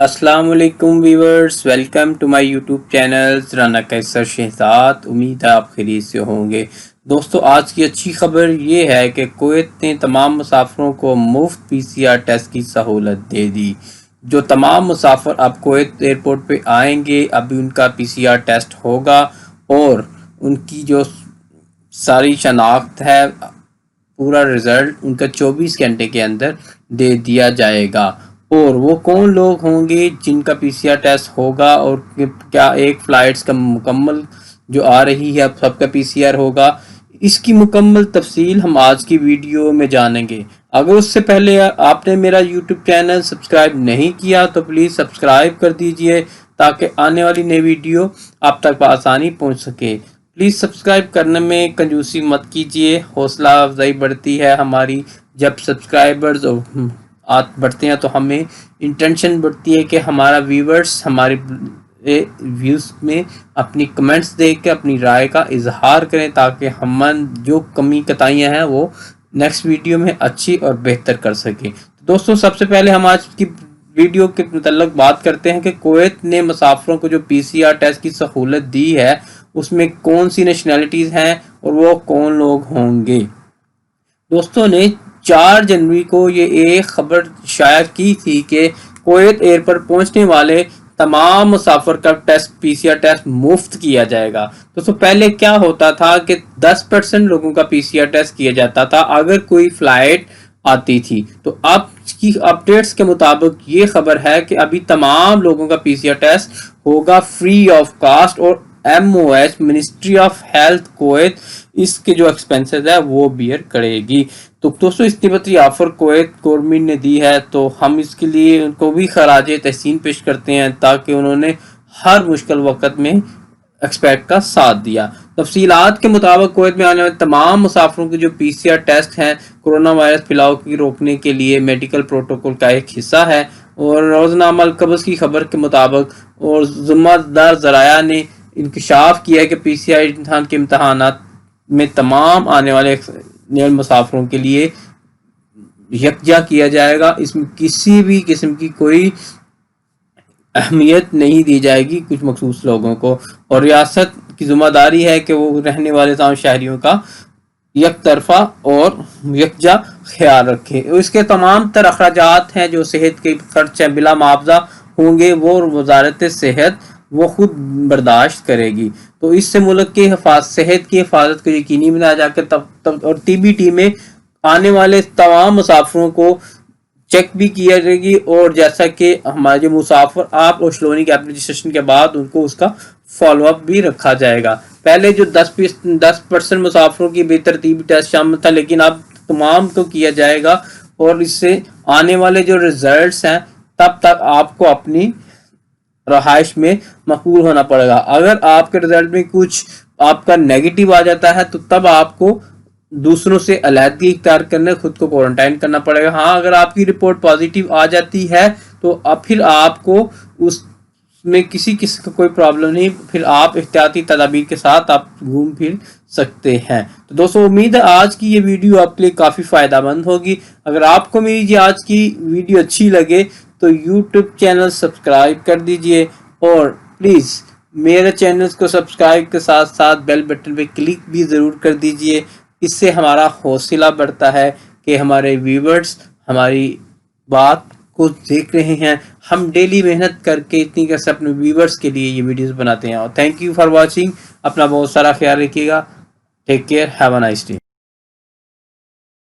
अस्सलाम वालेकुम viewers, welcome to my YouTube channel Rana Qaiser Shahzad. उम्मीद है आप खैरियत से होंगे। दोस्तों, आज की अच्छी खबर ये है कि कुवैत ने तमाम मुसाफिरों को मुफ्त PCR टेस्ट की सहूलत दे दी। जो तमाम मुसाफिर अब कुवैत एयरपोर्ट पे आएंगे, अभी उनका PCR टेस्ट होगा और उनकी जो सारी शनाख्त है, पूरा रिज़ल्ट उनका 24 घंटे के अंदर दे दिया जाएगा। और वो कौन लोग होंगे जिनका PCR टेस्ट होगा और क्या एक फ़्लाइट्स का मुकम्मल जो आ रही है अब सबका PCR होगा, इसकी मुकम्मल तफसील हम आज की वीडियो में जानेंगे। अगर उससे पहले आपने मेरा यूट्यूब चैनल सब्सक्राइब नहीं किया तो प्लीज़ सब्सक्राइब कर दीजिए ताकि आने वाली नई वीडियो आप तक आसानी पहुंच सके। प्लीज़ सब्सक्राइब करने में कंजूसी मत कीजिए, हौसला अफजाई बढ़ती है हमारी जब सब्सक्राइबर्स बढ़ते हैं तो हमें इंटेंशन बढ़ती है कि हमारा व्यूवर्स हमारे व्यूज़ में अपनी कमेंट्स देख के अपनी राय का इजहार करें ताकि हम जो कमी कताइयाँ हैं वो नेक्स्ट वीडियो में अच्छी और बेहतर कर सकें। तो दोस्तों, सबसे पहले हम आज की वीडियो के मतलब बात करते हैं कि कुवैत ने मुसाफिरों को जो PCR टेस्ट की सहूलत दी है उसमें कौन सी नेशनैलिटीज़ हैं और वो कौन लोग होंगे। दोस्तों ने 4 जनवरी को ये एक खबर शाया की थी कि कुवैत एयरपोर्ट पहुंचने वाले तमाम मुसाफिर का PCR टेस्ट मुफ्त किया जाएगा। दोस्तों, पहले क्या होता था कि 10% लोगों का PCR टेस्ट किया जाता था अगर कोई फ्लाइट आती थी। तो अब की अपडेट्स के मुताबिक ये खबर है कि अभी तमाम लोगों का PCR टेस्ट होगा फ्री ऑफ कास्ट और MOH ministry of health Kuwait इसके जो एक्सपेंसेस है वो बियर करेगी। तो दोस्तों, इतनी बड़ी ऑफर कुवैत गवर्नमेंट ने दी है तो हम इसके लिए उनको भी खराज तहसीन पेश करते हैं ताकि उन्होंने हर मुश्किल वक्त में एक्सपर्ट का साथ दिया। तफसीलात के मुताबिक कुवैत में आने वाले तमाम मुसाफिरों के जो PCR टेस्ट हैं कोरोना वायरस फैलाव की रोकने के लिए मेडिकल प्रोटोकॉल का एक हिस्सा है। और रोजनामा अल-कब्स की खबर के मुताबिक और ज़िम्मेदार ज़राया ने इंकशाफ किया कि PCR इम्तहान के इम्तहानात में तमाम आने वाले मुसाफिरों के लिए यकजा किया जाएगा। इसमें किसी भी किस्म की कोई अहमियत नहीं दी जाएगी कुछ मखसूस लोगों को, और रियासत की जिम्मेदारी है कि वो रहने वाले तमाम शहरियों का एक तरफा और यकजा ख्याल रखे। इसके तमाम तर अखराजात हैं जो सेहत के खर्च हैं बिला मुआवजा होंगे वो वजारत सेहत वो खुद बर्दाश्त करेगी। तो इससे मुल्क की सेहत की हिफाजत को यकीनी बनाया जाकर तब और TBT में आने वाले तमाम मुसाफिरों को चेक भी किया जाएगी। और जैसा कि हमारे जो मुसाफिर आप ओशलोनी के रजिस्ट्रेशन के बाद उनको उसका फॉलोअप भी रखा जाएगा। पहले जो 10% मुसाफिरों की बेतरतीबी टेस्ट शामिल था, लेकिन अब तमाम को किया जाएगा और इससे आने वाले जो रिजल्ट्स हैं तब तक आपको अपनी रहाइश में मकबूल होना पड़ेगा। अगर आपके रिजल्ट में कुछ आपका नेगेटिव आ जाता है तो तब आपको दूसरों से अलहदगी इख्तियार करने खुद को क्वारंटाइन करना पड़ेगा। हाँ, अगर आपकी रिपोर्ट पॉजिटिव आ जाती है तो अब फिर आपको उसमें किसी किस्म का कोई प्रॉब्लम नहीं, फिर आप एहतियाती तदाबीर के साथ आप घूम फिर सकते हैं। तो दोस्तों, उम्मीद है आज की ये वीडियो आपके लिए काफ़ी फ़ायदेमंद होगी। अगर आपको मेरी ये आज की वीडियो अच्छी लगे तो यूट्यूब चैनल सब्सक्राइब कर दीजिए और प्लीज़ मेरे चैनल को सब्सक्राइब के साथ साथ बेल बटन पे क्लिक भी ज़रूर कर दीजिए। इससे हमारा हौसला बढ़ता है कि हमारे व्यूवर्स हमारी बात को देख रहे हैं। हम डेली मेहनत करके इतनी कैसे अपने व्यूवर्स के लिए ये वीडियोस बनाते हैं। और थैंक यू फॉर वॉचिंग। अपना बहुत सारा ख्याल रखिएगा। Take care, have a nice day.